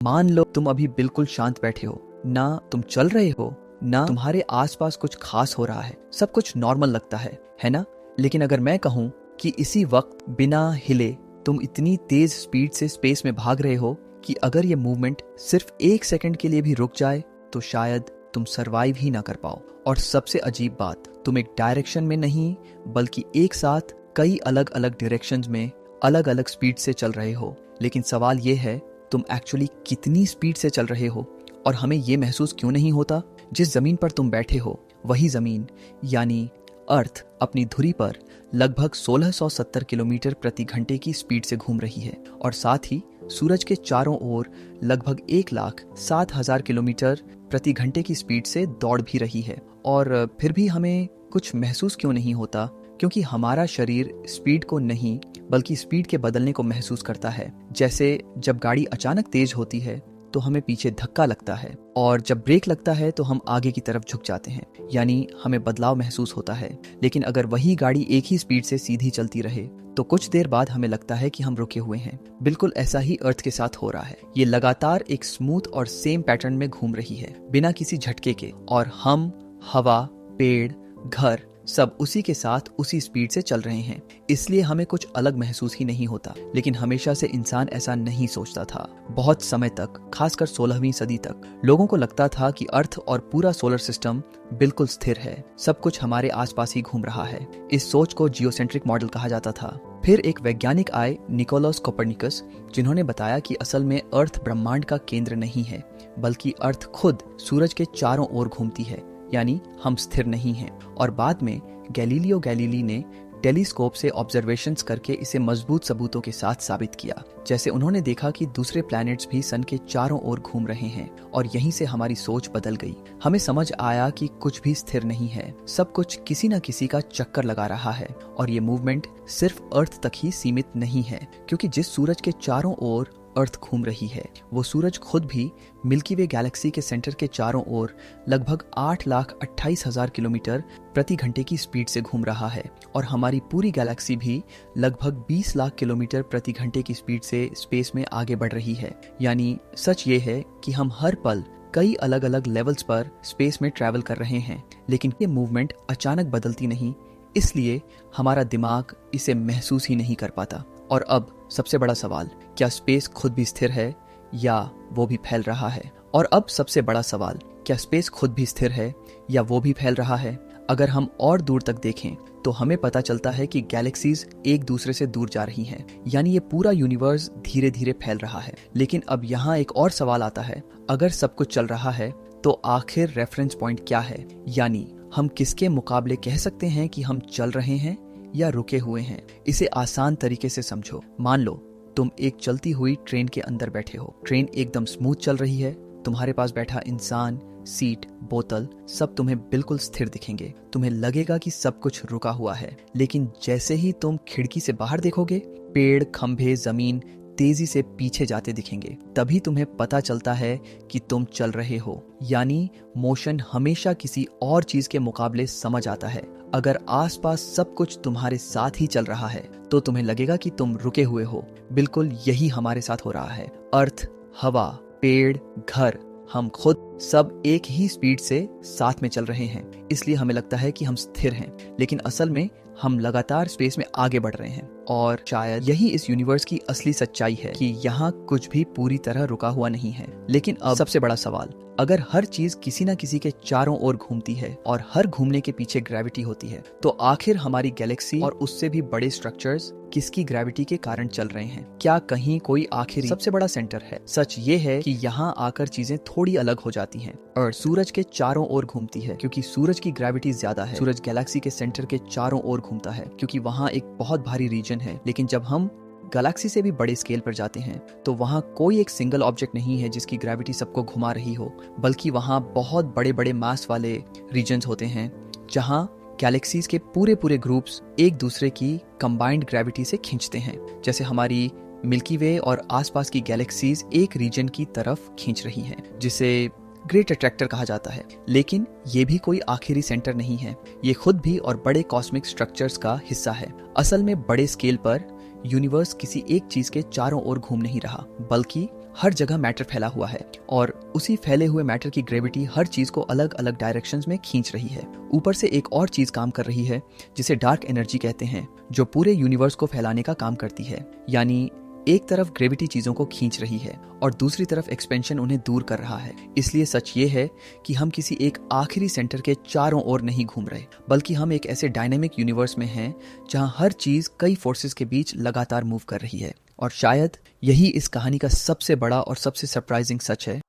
मान लो तुम अभी बिल्कुल शांत बैठे हो, ना तुम चल रहे हो, ना तुम्हारे आसपास कुछ खास हो रहा है, सब कुछ नॉर्मल लगता है ना? लेकिन अगर मैं कहूं कि इसी वक्त बिना हिले तुम इतनी तेज स्पीड से स्पेस में भाग रहे हो कि अगर ये मूवमेंट सिर्फ 1 सेकंड के लिए भी रुक जाए तो शायद तुम सरवाइव ही ना कर पाओ। और सबसे अजीब बात, तुम एक डायरेक्शन में नहीं बल्कि एक साथ कई अलग अलग डायरेक्शंस में अलग अलग स्पीड से चल रहे हो। लेकिन सवाल ये है, तुम एक्चुअली कितनी स्पीड से चल रहे हो? और हमें ये महसूस क्यों नहीं होता? जिस जमीन पर तुम बैठे हो वही जमीन यानी अर्थ अपनी धुरी पर लगभग 1670 किलोमीटर प्रति घंटे की स्पीड से घूम रही है और साथ ही सूरज के चारों ओर लगभग 1,07,000 किलोमीटर प्रति घंटे की स्पीड से दौड़ भी रही है। और फिर भी हमें कुछ महसूस क्यों नहीं होता? क्योंकि हमारा शरीर स्पीड को नहीं बल्कि स्पीड के बदलने को महसूस करता है। जैसे जब गाड़ी अचानक तेज होती है तो हमें पीछे धक्का लगता है और जब ब्रेक लगता है तो हम आगे की तरफ झुक जाते हैं, यानी हमें बदलाव महसूस होता है। लेकिन अगर वही गाड़ी एक ही स्पीड से सीधी चलती रहे तो कुछ देर बाद हमें लगता है कि हम रुके हुए हैं। बिल्कुल ऐसा ही अर्थ के साथ हो रहा है। ये लगातार एक स्मूथ और सेम पैटर्न में घूम रही है बिना किसी झटके के, और हम, हवा, पेड़, घर सब उसी के साथ उसी स्पीड से चल रहे हैं। इसलिए हमें कुछ अलग महसूस ही नहीं होता। लेकिन हमेशा से इंसान ऐसा नहीं सोचता था। बहुत समय तक, खासकर 16वीं सदी तक, लोगों को लगता था कि अर्थ और पूरा सोलर सिस्टम बिल्कुल स्थिर है, सब कुछ हमारे आसपास ही घूम रहा है। इस सोच को जियोसेंट्रिक मॉडल कहा जाता था। फिर एक वैज्ञानिक आए, निकोलस कोपर्निकस, जिन्होंने बताया कि असल में अर्थ ब्रह्मांड का केंद्र नहीं है बल्कि अर्थ खुद सूरज के चारों ओर घूमती है, यानी हम स्थिर नहीं हैं। और बाद में गैलीलियो गैलीली ने टेलीस्कोप से ऑब्जर्वेशंस करके इसे मजबूत सबूतों के साथ साबित किया। जैसे उन्होंने देखा कि दूसरे प्लैनेट्स भी सन के चारों ओर घूम रहे हैं और यहीं से हमारी सोच बदल गई। हमें समझ आया कि कुछ भी स्थिर नहीं है, सब कुछ किसी न किसी का चक्कर लगा रहा है। और ये मूवमेंट सिर्फ अर्थ तक ही सीमित नहीं है, क्योंकि जिस सूरज के चारों ओर अर्थ घूम रही है वो सूरज खुद भी मिल्की वे गैलेक्सी के सेंटर के चारों ओर लगभग 8,28,000 किलोमीटर प्रति घंटे की स्पीड से घूम रहा है। और हमारी पूरी गैलेक्सी भी लगभग 20 लाख किलोमीटर प्रति घंटे की स्पीड से स्पेस में आगे बढ़ रही है। यानी सच ये है कि हम हर पल कई अलग अलग लेवल्स पर स्पेस में ट्रैवल कर रहे हैं। लेकिन ये मूवमेंट अचानक बदलती नहीं, इसलिए हमारा दिमाग इसे महसूस ही नहीं कर पाता। और अब सबसे बड़ा सवाल, क्या स्पेस खुद भी स्थिर है या वो भी फैल रहा है? और अब सबसे बड़ा सवाल, क्या स्पेस खुद भी स्थिर है या वो भी फैल रहा है? अगर हम और दूर तक देखें तो हमें पता चलता है कि गैलेक्सीज एक दूसरे से दूर जा रही हैं, यानी ये पूरा यूनिवर्स धीरे धीरे फैल रहा है। लेकिन अब यहाँ एक और सवाल आता है, अगर सब कुछ चल रहा है तो आखिर रेफरेंस पॉइंट क्या है? यानी हम किसके मुकाबले कह सकते हैं कि हम चल रहे हैं या रुके हुए हैं? इसे आसान तरीके से समझो। मान लो तुम एक चलती हुई ट्रेन के अंदर बैठे हो। ट्रेन एकदम स्मूथ चल रही है, तुम्हारे पास बैठा इंसान, सीट, बोतल सब तुम्हें बिल्कुल स्थिर दिखेंगे। तुम्हें लगेगा कि सब कुछ रुका हुआ है। लेकिन जैसे ही तुम खिड़की से बाहर देखोगे, पेड़, खंभे, जमीन तेजी से पीछे जाते दिखेंगे। तभी तुम्हें पता चलता है कि तुम चल रहे हो। यानी मोशन हमेशा किसी और चीज के मुकाबले समझ आता है। अगर आसपास सब कुछ तुम्हारे साथ ही चल रहा है तो तुम्हें लगेगा कि तुम रुके हुए हो। बिल्कुल यही हमारे साथ हो रहा है। अर्थ, हवा, पेड़, घर, हम खुद सब एक ही स्पीड से साथ में चल रहे हैं। इसलिए हमें लगता है कि हम स्थिर हैं, लेकिन असल में हम लगातार स्पेस में आगे बढ़ रहे हैं। और शायद यही इस यूनिवर्स की असली सच्चाई है कि यहाँ कुछ भी पूरी तरह रुका हुआ नहीं है। लेकिन अब सबसे बड़ा सवाल, अगर हर चीज किसी न किसी के चारों ओर घूमती है और हर घूमने के पीछे ग्रेविटी होती है, तो आखिर हमारी गैलेक्सी और उससे भी बड़े स्ट्रक्चर्स किसकी ग्रेविटी के कारण चल रहे हैं? क्या कहीं कोई आखिरी सबसे बड़ा सेंटर है? सच ये है कि यहाँ आकर चीजें थोड़ी अलग हो जाती हैं। और सूरज के चारों ओर घूमती है क्योंकि सूरज की ग्रेविटी ज्यादा है। सूरज गैलेक्सी के सेंटर के चारों ओर घूमता है क्योंकि वहाँ एक बहुत भारी रीजन है। लेकिन जब हम गैलेक्सी से भी बड़े स्केल पर जाते हैं तो वहाँ कोई एक सिंगल ऑब्जेक्ट नहीं है जिसकी ग्रेविटी सबको घुमा रही हो, बल्कि वहाँ बहुत बड़े बड़े मास वाले रीजन्स होते हैं जहाँ गैलेक्सीज के पूरे पूरे ग्रुप्स एक दूसरे की कंबाइंड ग्रेविटी से खींचते हैं। जैसे हमारी मिल्की वे और आसपास की गैलेक्सीज एक रीजन की तरफ खींच रही हैं, जिसे ग्रेट अट्रैक्टर कहा जाता है। लेकिन ये भी कोई आखिरी सेंटर नहीं है, ये खुद भी और बड़े कॉस्मिक स्ट्रक्चर्स का हिस्सा है। असल में बड़े स्केल पर यूनिवर्स किसी एक चीज के चारों ओर घूम नहीं रहा, बल्कि हर जगह मैटर फैला हुआ है और उसी फैले हुए मैटर की ग्रेविटी हर चीज को अलग अलग डायरेक्शंस में खींच रही है। ऊपर से एक और चीज काम कर रही है जिसे डार्क एनर्जी कहते हैं, जो पूरे यूनिवर्स को फैलाने का काम करती है। यानी एक तरफ ग्रेविटी चीजों को खींच रही है और दूसरी तरफ एक्सपेंशन उन्हें दूर कर रहा है। इसलिए सच ये है कि हम किसी एक आखिरी सेंटर के चारों ओर नहीं घूम रहे, बल्कि हम एक ऐसे डायनेमिक यूनिवर्स में हैं जहां हर चीज कई फोर्सेस के बीच लगातार मूव कर रही है। और शायद यही इस कहानी का सबसे बड़ा और सबसे सरप्राइजिंग सच है